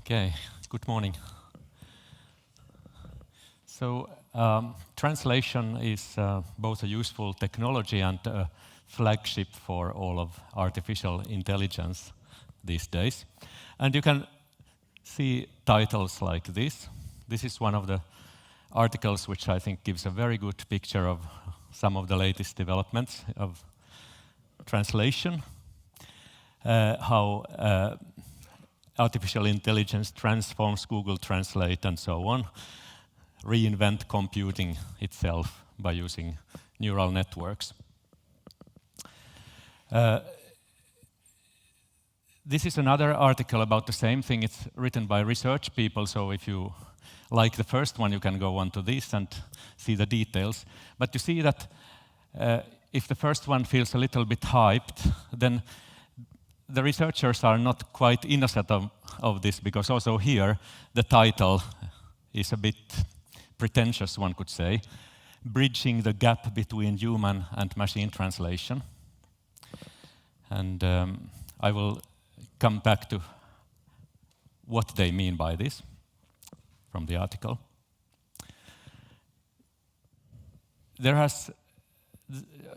Okay, good morning. So, translation is both a useful technology and a flagship for all of artificial intelligence these days. And you can see titles like this. This is one of the articles which I think gives a very good picture of some of the latest developments of translation, how artificial intelligence transforms Google Translate and so on, reinvent computing itself by using neural networks. This is another article about the same thing. It's written by research people, so if you like the first one, you can go on to this and see the details. But you see that if the first one feels a little bit hyped, then the researchers are not quite innocent of this, because also here the title is a bit pretentious, one could say, Bridging the Gap Between Human and Machine Translation. And I will come back to what they mean by this from the article.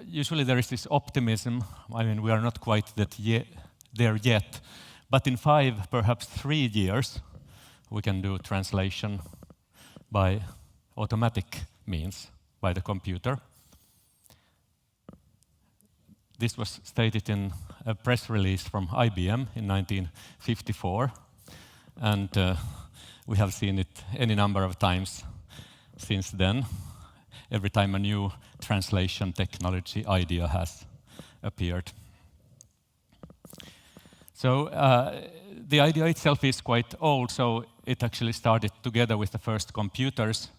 Usually there is this optimism. I mean, we are not quite there yet, but in 5, perhaps 3 years, we can do translation by automatic means, by the computer. This was stated in a press release from IBM in 1954, and we have seen it any number of times since then, every time a new translation technology idea has appeared. So the idea itself is quite old, so it actually started together with the first computers,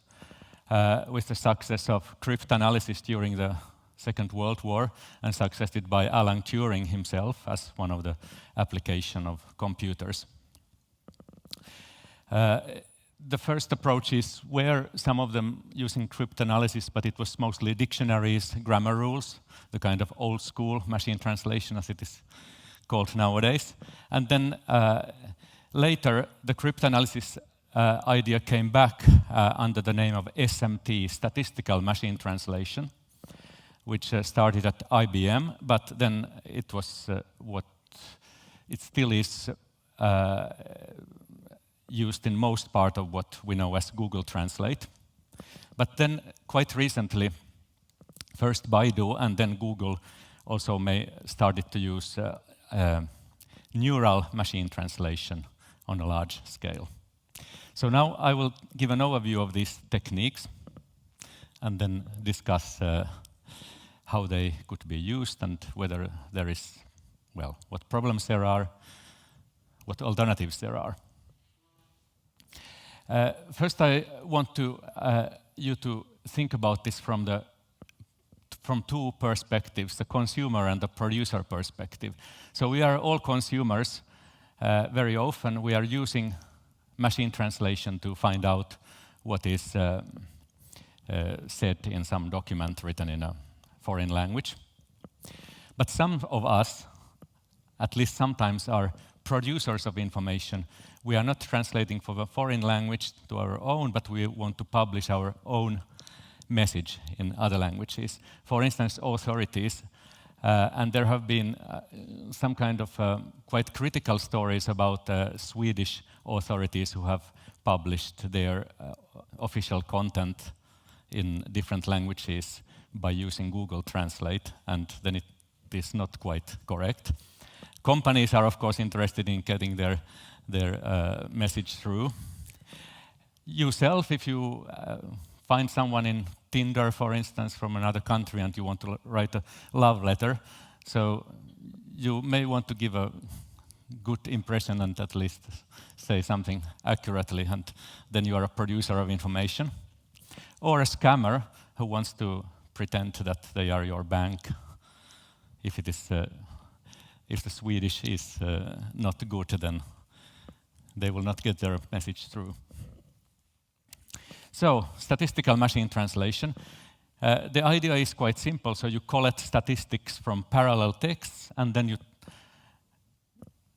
with the success of cryptanalysis during the Second World War, and succeeded by Alan Turing himself as one of the application of computers. The first approaches were some of them using cryptanalysis, but it was mostly dictionaries, grammar rules, the kind of old school machine translation as it is called nowadays. And then later the cryptanalysis idea came back under the name of SMT, Statistical Machine Translation, which started at IBM, but then it was what it still is used in most part of what we know as Google Translate. But then quite recently, first Baidu and then Google also started to use neural machine translation on a large scale. So now I will give an overview of these techniques and then discuss how they could be used and whether there is, well, what problems there are, what alternatives there are. First, I want you to think about this from 2 perspectives, the consumer and the producer perspective. So we are all consumers. Very often we are using machine translation to find out what is said in some document written in a foreign language. But some of us, at least sometimes, are producers of information. We are not translating from a foreign language to our own, but we want to publish our own message in other languages. For instance, authorities, and there have been some kind of quite critical stories about Swedish authorities who have published their official content in different languages by using Google Translate, and then it is not quite correct. Companies are, of course, interested in getting their message through. Yourself, if you find someone in Tinder, for instance, from another country and you want to write a love letter, so you may want to give a good impression and at least say something accurately, and then you are a producer of information. Or a scammer who wants to pretend that they are your bank. If the Swedish is not good, then they will not get their message through. So, statistical machine translation. The idea is quite simple. So you collect statistics from parallel texts, and then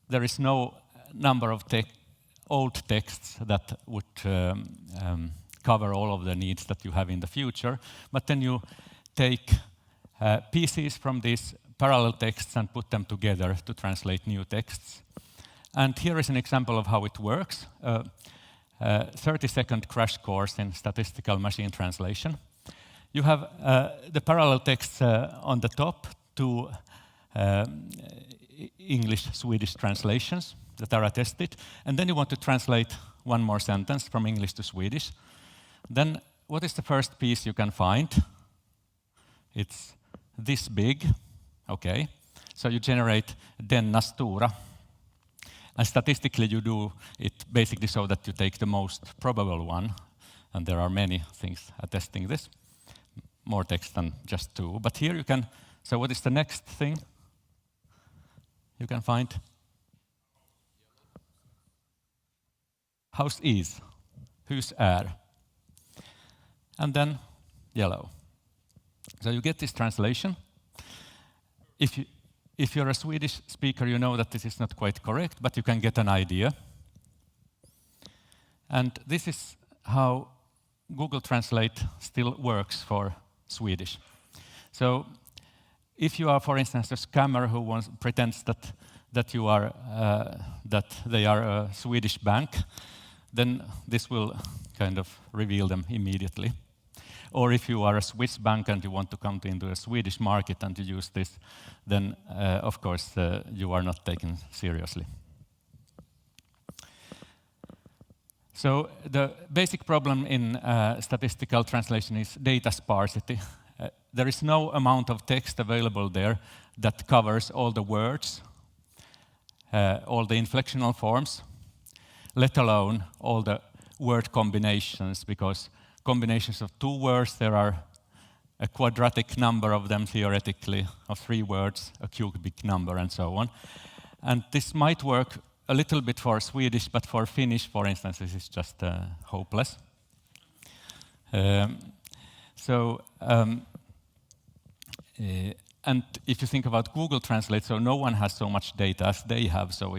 there is no number of old texts that would cover all of the needs that you have in the future, but then you take pieces from these parallel texts and put them together to translate new texts. And here is an example of how it works. 30-second crash course in statistical machine translation. You have the parallel texts on the top, two English-Swedish translations that are attested, and then you want to translate one more sentence from English to Swedish. Then what is the first piece you can find? It's this big, okay. So you generate denna stora. And statistically you do it basically so that you take the most probable one, and there are many things attesting this, more text than just two. But here you can, so what is the next thing you can find? House is, hus är, and then yellow. So you get this translation. If you're a Swedish speaker, you know that this is not quite correct, but you can get an idea. And this is how Google Translate still works for Swedish. So if you are, for instance, a scammer who pretends that you are that they are a Swedish bank, then this will kind of reveal them immediately. Or if you are a Swiss bank and you want to come into a Swedish market and you use this, then of course you are not taken seriously. So the basic problem in statistical translation is data sparsity. There is no amount of text available there that covers all the words, all the inflectional forms, let alone all the word combinations, because combinations of two words, there are a quadratic number of them theoretically, of 3 words, a cubic number, and so on. And this might work a little bit for Swedish, but for Finnish, for instance, this is just hopeless. And if you think about Google Translate, so no one has so much data as they have, so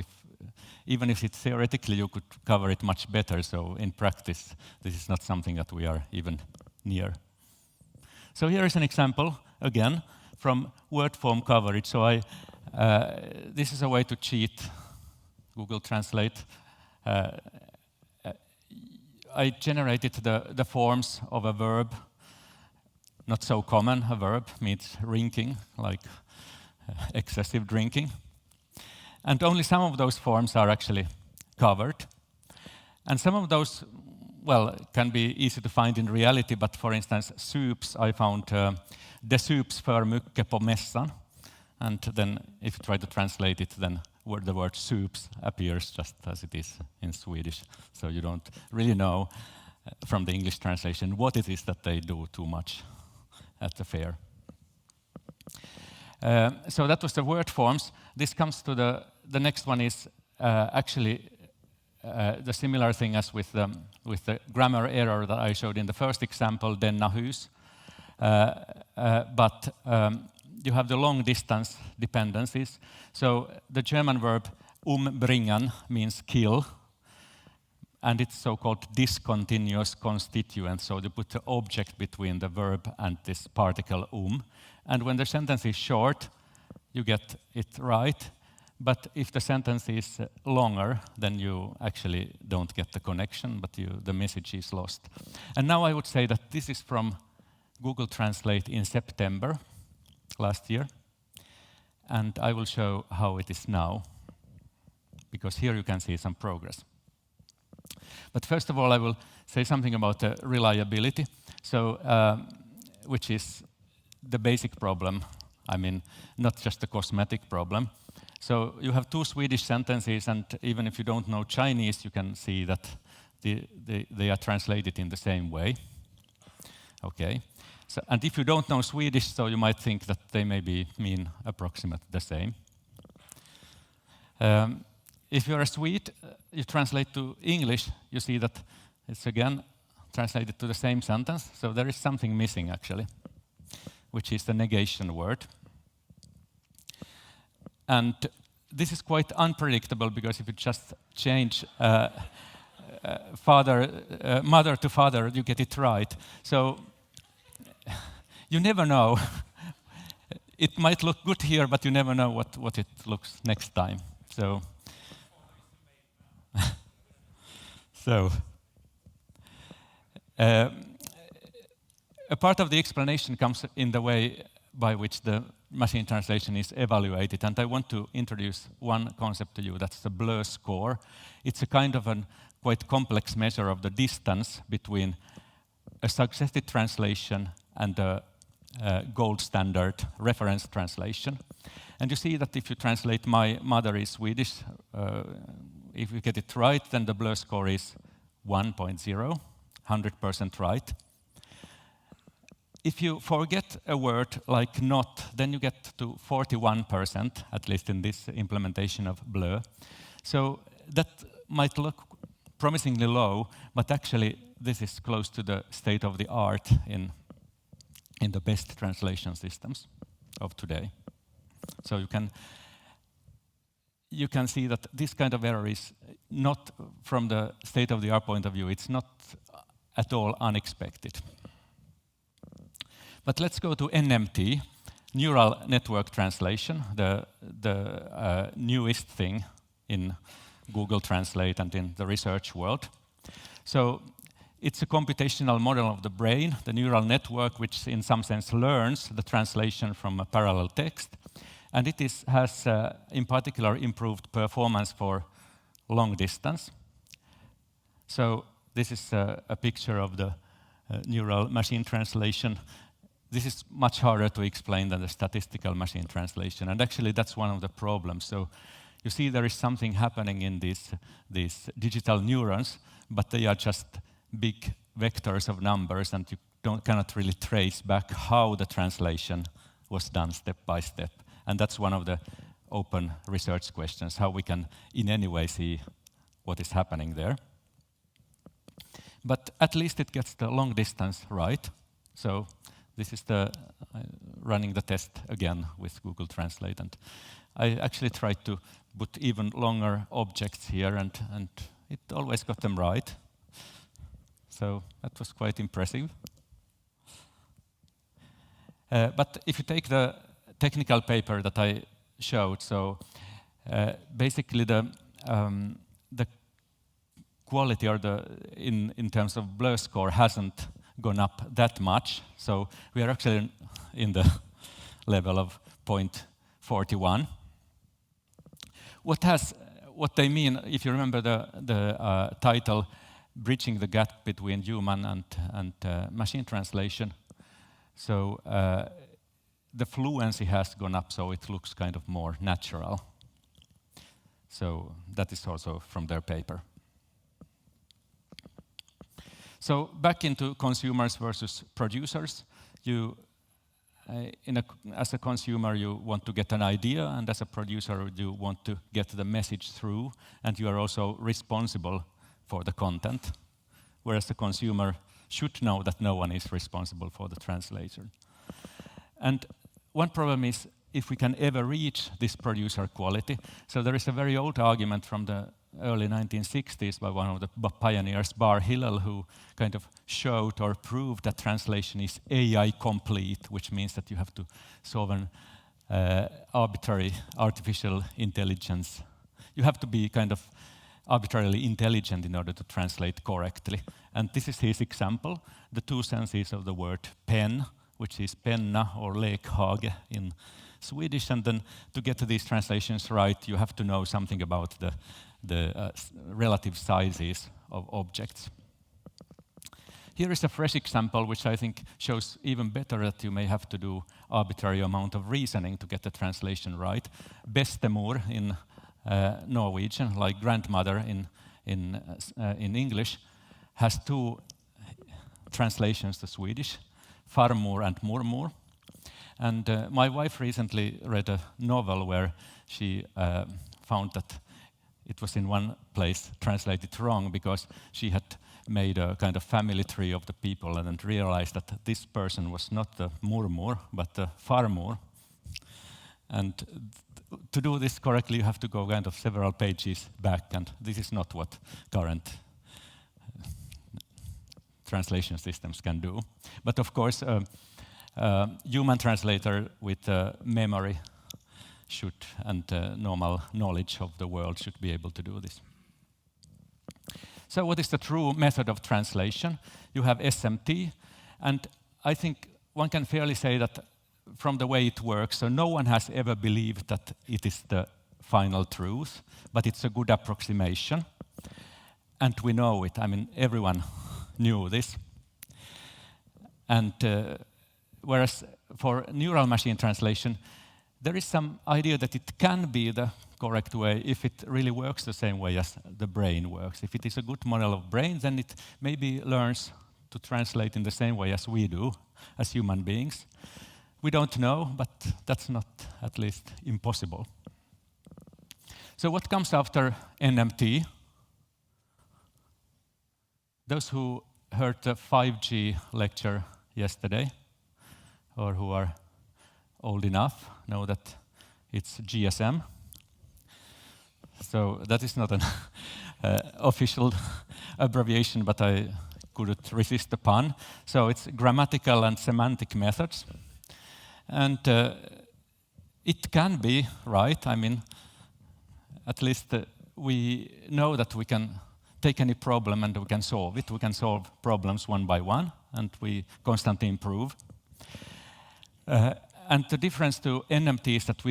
even if it's theoretically, you could cover it much better. So in practice, this is not something that we are even near. So here is an example, again, from word form coverage. So this is a way to cheat Google Translate. I generated the forms of a verb, not so common. A verb means drinking, like excessive drinking. And only some of those forms are actually covered. And some of those, well, can be easy to find in reality, but for instance, soups, I found de soups för mycket på mässan. And then if you try to translate it, then the word soups appears just as it is in Swedish. So you don't really know from the English translation what it is that they do too much at the fair. So that was the word forms. This comes to the next one is actually the similar thing as with the grammar error that I showed in the first example, denna hus. But you have the long distance dependencies. So the German verb umbringen means kill, and it's so-called discontinuous constituent. So you put the object between the verb and this particle and when the sentence is short, you get it right. But if the sentence is longer, then you actually don't get the connection, but the message is lost. And now I would say that this is from Google Translate in September last year. And I will show how it is now, because here you can see some progress. But first of all, I will say something about the reliability, so which is the basic problem. I mean, not just a cosmetic problem. So you have 2 Swedish sentences, and even if you don't know Chinese, you can see that they are translated in the same way. Okay. So, and if you don't know Swedish, so you might think that they maybe mean approximately the same. If you're a Swede, you translate to English, you see that it's again translated to the same sentence. So there is something missing actually, which is the negation word. And this is quite unpredictable, because if you just change mother to father, you get it right. So you never know. It might look good here, but you never know what it looks next time. So, a part of the explanation comes in the way by which the machine translation is evaluated. And I want to introduce one concept to you, that's the blur score. It's a kind of a quite complex measure of the distance between a suggested translation and a gold standard reference translation. And you see that if you translate "my mother is Swedish," if you get it right, then the blur score is 1.0, 100% right. If you forget a word like "not," then you get to 41%, at least in this implementation of blur. So that might look promisingly low, but actually this is close to the state of the art in the best translation systems of today. So you can see that this kind of error is not, from the state of the art point of view, it's not at all unexpected. But let's go to NMT, neural network translation, the newest thing in Google Translate and in the research world. So it's a computational model of the brain, the neural network, which in some sense learns the translation from a parallel text. And it has, in particular, improved performance for long distance. So this is a picture of the neural machine translation. This is much harder to explain than the statistical machine translation. And actually, that's one of the problems. So you see there is something happening in these digital neurons, but they are just big vectors of numbers, and you cannot really trace back how the translation was done step by step. And that's one of the open research questions, how we can in any way see what is happening there. But at least it gets the long distance right. So this is running the test again with Google Translate. And I actually tried to put even longer objects here, and it always got them right. So that was quite impressive. But if you take the technical paper that I showed, so basically the quality, or in terms of blur score, hasn't gone up that much. So we are actually in the level of 0.41. What they mean, if you remember the title, Bridging the Gap Between Human and Machine Translation. So the fluency has gone up, so it looks kind of more natural. So that is also from their paper. So back into consumers versus producers. As a consumer, you want to get an idea, and as a producer, you want to get the message through, and you are also responsible for the content, whereas the consumer should know that no one is responsible for the translation. And one problem is if we can ever reach this producer quality. So there is a very old argument from the early 1960s by one of the pioneers, Bar Hillel, who kind of showed or proved that translation is AI complete, which means that you have to solve an arbitrary artificial intelligence. You have to be kind of arbitrarily intelligent in order to translate correctly. And this is his example, the two senses of the word pen, which is penna or lekhage in Swedish. And then to get these translations right, you have to know something about the relative sizes of objects. Here is a fresh example, which I think shows even better that you may have to do arbitrary amount of reasoning to get the translation right. Bestemor in Norwegian, like grandmother in English, has two translations to Swedish, farmor and mormor. And my wife recently read a novel where she found that it was in one place translated wrong, because she had made a kind of family tree of the people and then realized that this person was not the mormor, but the farmor. And to do this correctly, you have to go kind of several pages back, and this is not what current translation systems can do. But of course, human translator with memory should, and normal knowledge of the world should be able to do this. So what is the true method of translation? You have SMT, and I think one can fairly say that from the way it works, so no one has ever believed that it is the final truth, but it's a good approximation. And we know it. I mean, everyone knew this. And whereas for neural machine translation, there is some idea that it can be the correct way if it really works the same way as the brain works. If it is a good model of brain, then it maybe learns to translate in the same way as we do, as human beings. We don't know, but that's not at least impossible. So what comes after NMT? Those who heard the 5G lecture yesterday, or who are old enough, know that it's GSM. So that is not an official abbreviation, but I couldn't resist the pun. So it's grammatical and semantic methods. And it can be right. I mean, at least we know that we can take any problem and we can solve it. We can solve problems one by one, and we constantly improve. And the difference to NMT is that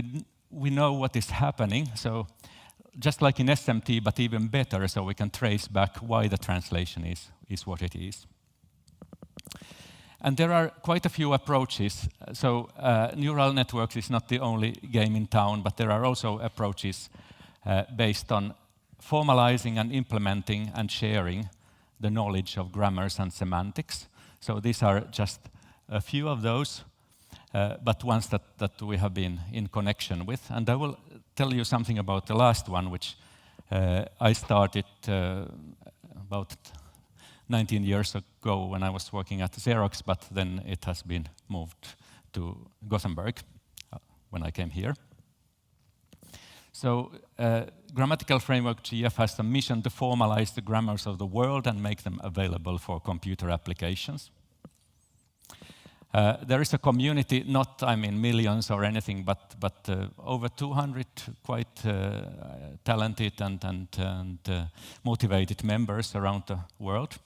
we know what is happening. So just like in SMT, but even better, so we can trace back why the translation is what it is. And there are quite a few approaches. So neural networks is not the only game in town, but there are also approaches based on formalizing and implementing and sharing the knowledge of grammars and semantics. So these are just a few of those, but ones that we have been in connection with. And I will tell you something about the last one, which I started about 19 years ago when I was working at Xerox, but then it has been moved to Gothenburg when I came here. So Grammatical Framework GF has the mission to formalize the grammars of the world and make them available for computer applications. There is a community, not, I mean, millions or anything, but over 200 quite talented and motivated members around the world.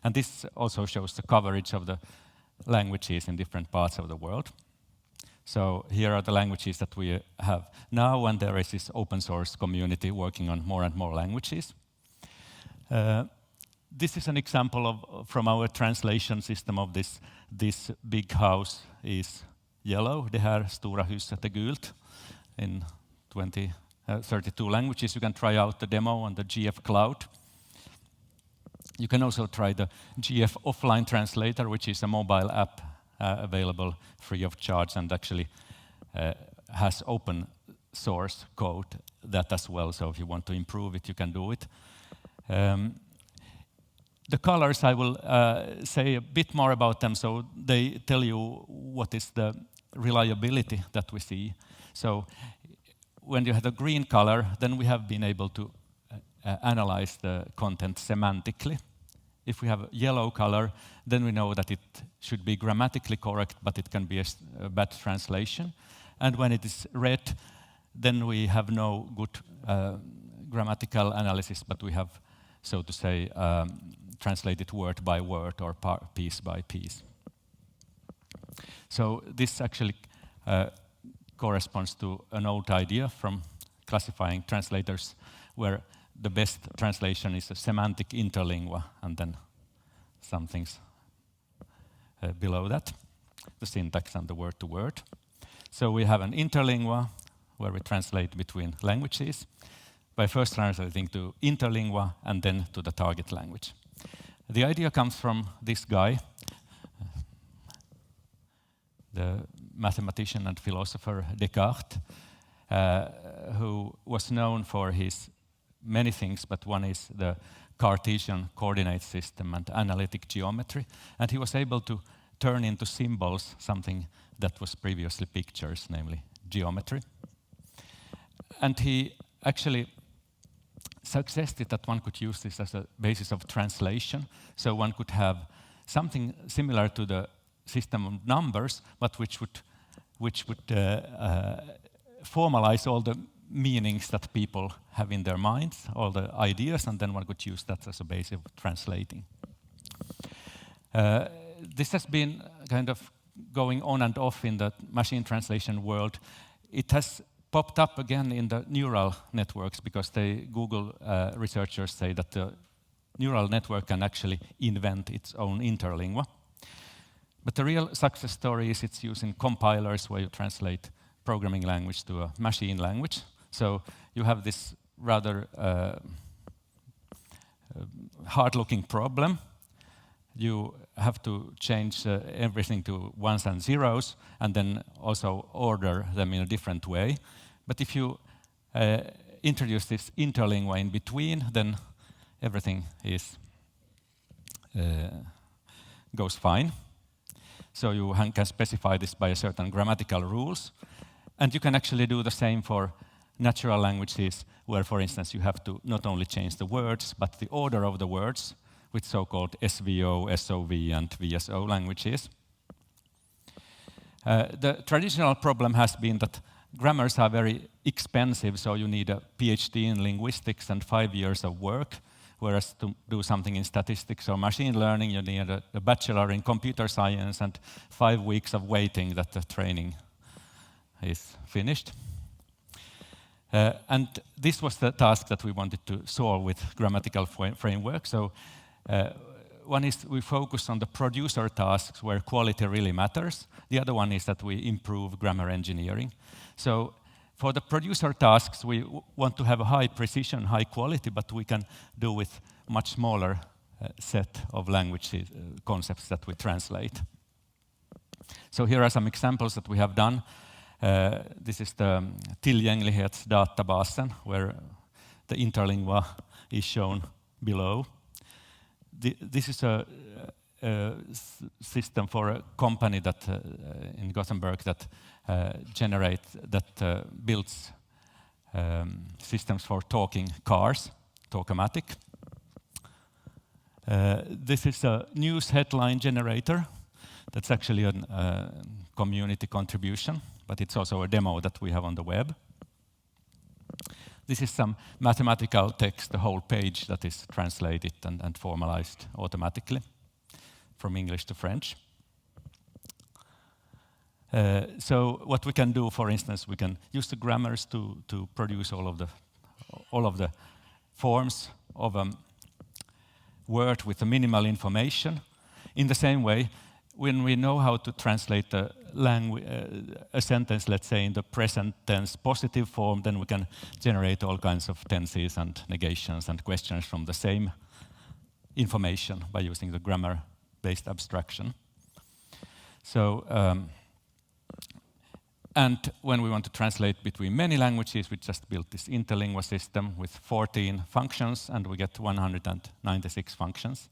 And this also shows the coverage of the languages in different parts of the world. So here are the languages that we have now, and there is this open source community working on more and more languages. This is an example from our translation system of this. This big house is yellow. Det här stora huset är gult in 32 languages. You can try out the demo on the GF Cloud. You can also try the GF Offline Translator, which is a mobile app available free of charge and actually has open source code that as well. So if you want to improve it, you can do it. The colors, I will say a bit more about them, so they tell you what is the reliability that we see. So when you have the green color, then we have been able to analyze the content semantically. If we have a yellow color, then we know that it should be grammatically correct, but it can be a bad translation. And when it is red, then we have no good grammatical analysis, but we have, so to say, translated word by word or piece by piece. So this actually corresponds to an old idea from classifying translators, where the best translation is a semantic interlingua, and then some things below that, the syntax and the word to word. So we have an interlingua, where we translate between languages, by first translating to interlingua and then to the target language. The idea comes from this guy, the mathematician and philosopher Descartes, who was known for his many things, but one is the Cartesian coordinate system and analytic geometry. And he was able to turn into symbols something that was previously pictures, namely geometry. And he actually suggested that one could use this as a basis of translation. So one could have something similar to the system of numbers, but which would formalize all the meanings that people have in their minds, all the ideas, and then one could use that as a basis of translating. This has been kind of going on and off in the machine translation world. It has popped up again in the neural networks because Google researchers say that the neural network can actually invent its own interlingua. But the real success story is it's using compilers where you translate programming language to a machine language. So you have this rather hard-looking problem. You have to change everything to ones and zeros, and then also order them in a different way. But if you introduce this interlingua in between, then everything goes fine. So you can specify this by a certain grammatical rules. And you can actually do the same for natural languages, where, for instance, you have to not only change the words, but the order of the words, with so-called SVO, SOV, and VSO languages. The traditional problem has been that grammars are very expensive, so you need a PhD in linguistics and 5 years of work, whereas to do something in statistics or machine learning, you need a bachelor in computer science and 5 weeks of waiting that the training is finished. And this was the task that we wanted to solve with grammatical framework. So one is we focus on the producer tasks where quality really matters. The other one is that we improve grammar engineering. So for the producer tasks, we want to have a high precision, high quality, but we can do with much smaller set of language concepts that we translate. So here are some examples that we have done. This is the tillgänglighetsdatabasen, where the interlingua is shown below. This is a system for a company that in Gothenburg that builds systems for talking cars, Talkomatic. This is a news headline generator. That's actually a community contribution, but it's also a demo that we have on the web. This is some mathematical text, the whole page that is translated and formalized automatically from English to French. So what we can do, for instance, we can use the grammars to produce all of the forms of a word with the minimal information. In the same way, when we know how to translate a sentence, let's say in the present tense positive form, then we can generate all kinds of tenses and negations and questions from the same information by using the grammar-based abstraction. So, and when we want to translate between many languages, we just built this Interlingua system with 14 functions, and we get 196 functions.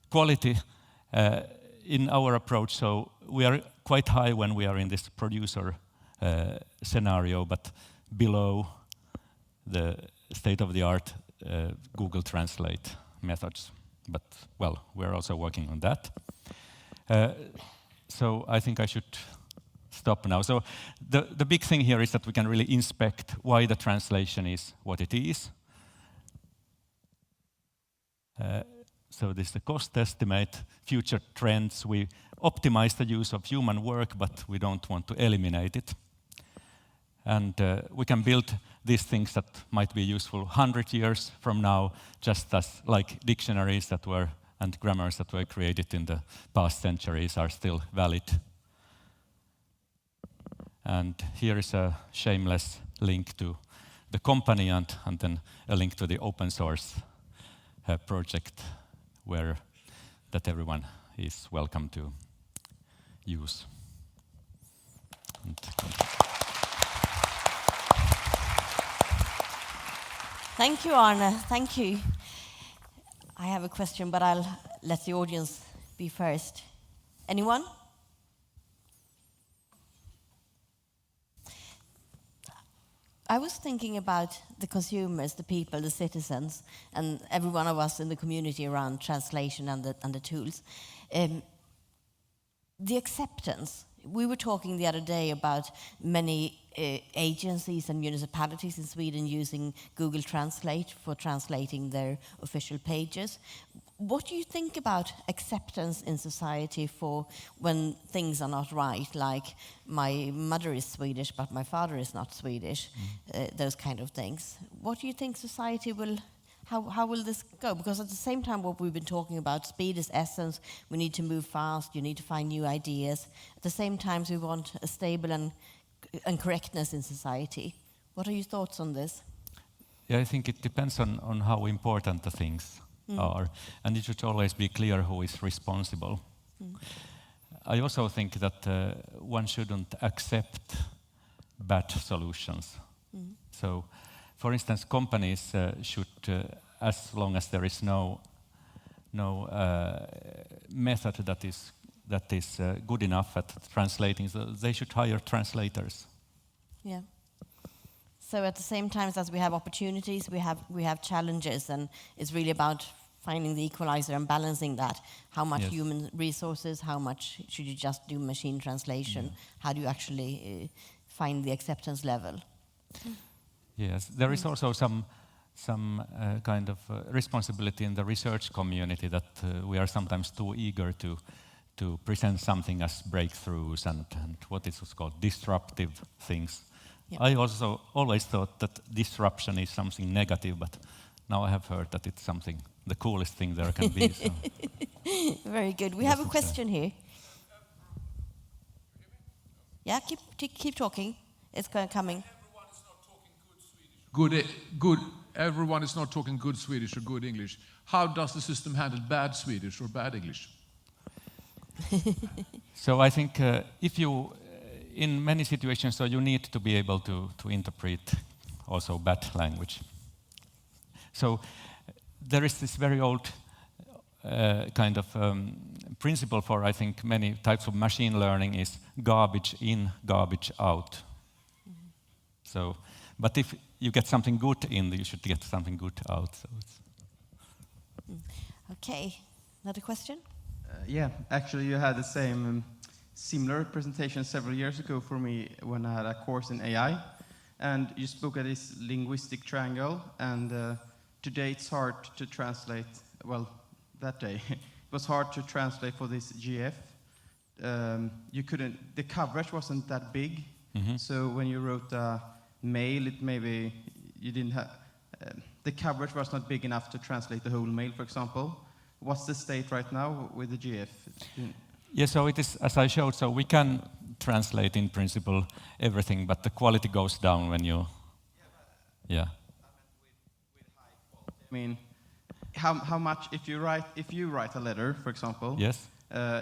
Quality in our approach, so we are quite high when we are in this producer scenario, but below the state-of-the-art Google Translate methods. But, well, we're also working on that. So I think I should stop now. So the big thing here is that we can really inspect why the translation is what it is. So this is the cost estimate, future trends. We optimize the use of human work, but we don't want to eliminate it. And we can build these things that might be useful 100 years from now, just as like dictionaries that were and grammars that were created in the past centuries are still valid. And here is a shameless link to the company and then a link to the open source project that everyone is welcome to use. Thank you, Aarne. Thank you. I have a question, but I'll let the audience be first. Anyone? I was thinking about the consumers, the people, the citizens, and every one of us in the community around translation and the tools. The acceptance. We were talking the other day about many agencies and municipalities in Sweden using Google Translate for translating their official pages. What do you think about acceptance in society for when things are not right, like my mother is Swedish but my father is not Swedish, those kind of things? What do you think society will, how will this go? Because at the same time what we've been talking about, speed is essence, we need to move fast, you need to find new ideas. At the same time we want a stable and correctness in society. What are your thoughts on this? Yeah, I think it depends on how important the things are, and it should always be clear who is responsible. I also think that one shouldn't accept bad solutions. So, for instance, companies should, as long as there is no method that is good enough at translating, so they should hire translators. Yeah. So at the same time as we have opportunities, we have challenges, and it's really about finding the equalizer and balancing that. How much human resources, how much should you just do machine translation? How do you actually find the acceptance level? Yes, there is also some kind of responsibility in the research community that we are sometimes too eager to present something as breakthroughs and what is called disruptive things. Yep. I also always thought that disruption is something negative, but now I have heard that it's something, the coolest thing there can be. So. Very good. We have a question here. Yeah, keep talking. It's coming. Everyone is not talking good Swedish or good English. How does the system handle bad Swedish or bad English? So I think if you, in many situations, so you need to be able to interpret also bad language. So there is this very old kind of principle for, I think, many types of machine learning is garbage in, garbage out. So, but if you get something good in, you should get something good out. So it's okay, another question? Yeah, actually you had the same similar presentation several years ago for me when I had a course in AI, and you spoke of this linguistic triangle, and today it's hard to translate, well, that day it was hard to translate for this GF. You couldn't, the coverage wasn't that big, so when you wrote a mail, it maybe you didn't have, the coverage was not big enough to translate the whole mail, for example. What's the state right now with the GF? Yeah, so it is, as I showed, so we can translate in principle everything, but the quality goes down when you, yeah. With high quality. I mean, how much, if you write a letter, for example, yes,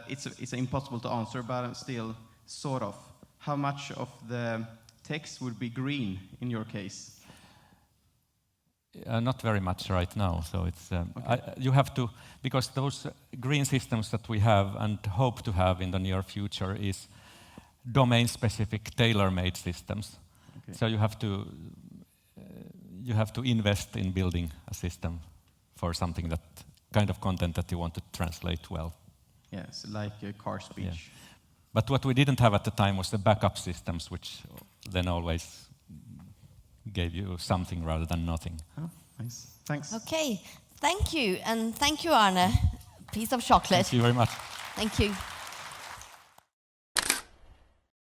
it's impossible to answer, but still, sort of. How much of the text would be green in your case? Not very much right now, so it's you have to, because those green systems that we have and hope to have in the near future is domain-specific, tailor-made systems. Okay. So you have to invest in building a system for something that kind of content that you want to translate well. Yes, like car speech. Yeah. But what we didn't have at the time was the backup systems, which then always gave you something rather than nothing. Oh, nice. Thanks. Okay, thank you, and thank you, Aarne. Piece of chocolate. Thank you very much. Thank you.